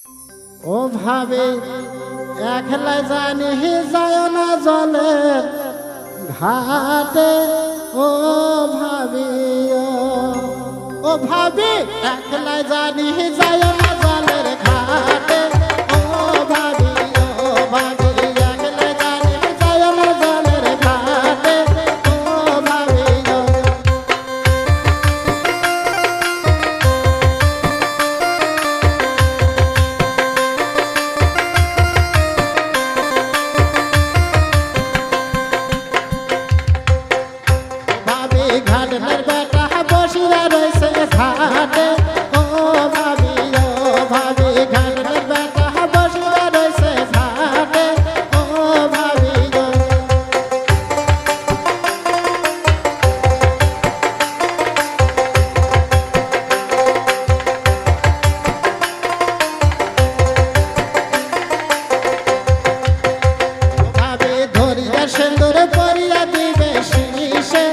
ও ভাবে একলা জানি যায় না জলের ঘাটে ও ভাবি ও ভাবি একলা জানি যায় না জলের ঘাটে ও ভাবি ও ভাবি একলা জানি যায় না জলের ঘাটে ও ভাবি ঘাটের বেটা বসিয়া রয়েছে ঘাটে ও ভাবি ঘাটের বেটা বসিয়া রয়েছে ঘাটে ও ভাবি ভাবি ধরিয়া সিন্দুর পরিয়া দিবে শিরিষে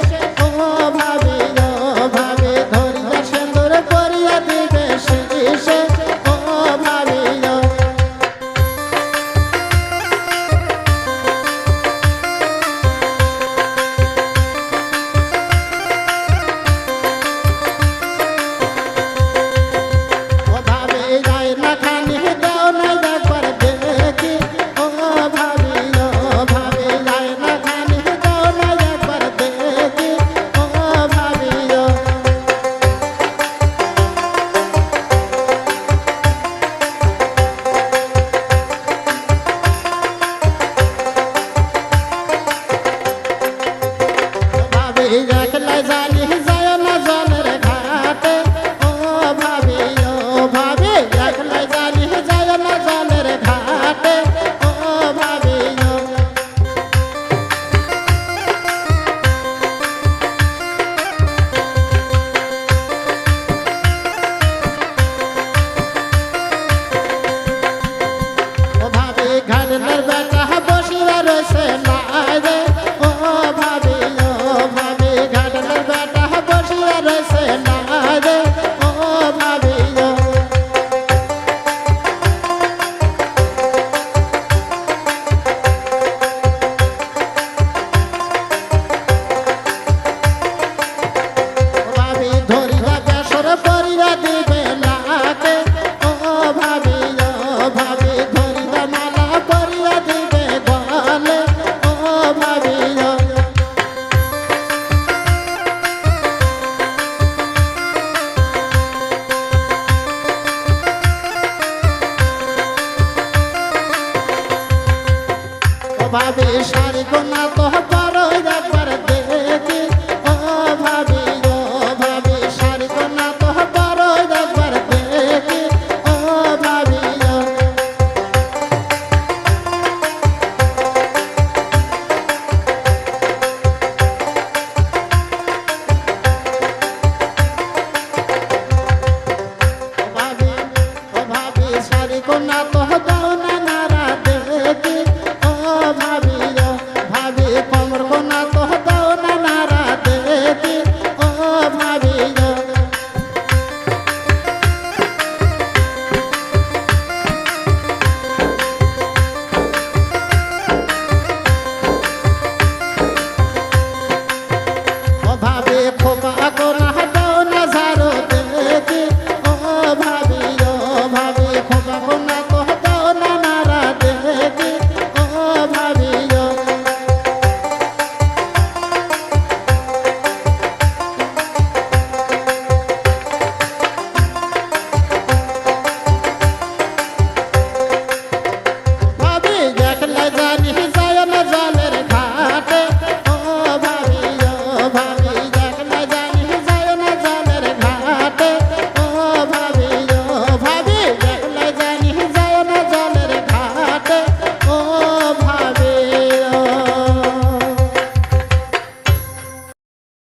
একলা জানি যায় না জলের ঘাটে ও ভাবি একলা জানি যায় না জলের ঘাটে ও ভাবি ও ভাবি ঘাটের বেটা বসিয়া রয়েছে লাইরে ও ভাবি রয়েছে লাইরে ও ভাবি ভাবি ধরিয়া বেসর পরিয়া দিবে লাটে ও ভাবি ধরিয়া মালা পরিয়া দিবে গলে ও ভাবি ভাবি শাড়ি কোনা তো বড় একবার দেখি ও ভাবি শাড়ি কোনা তো বড় একবার দেখি ও ভাবি শাড়ি কোনা তো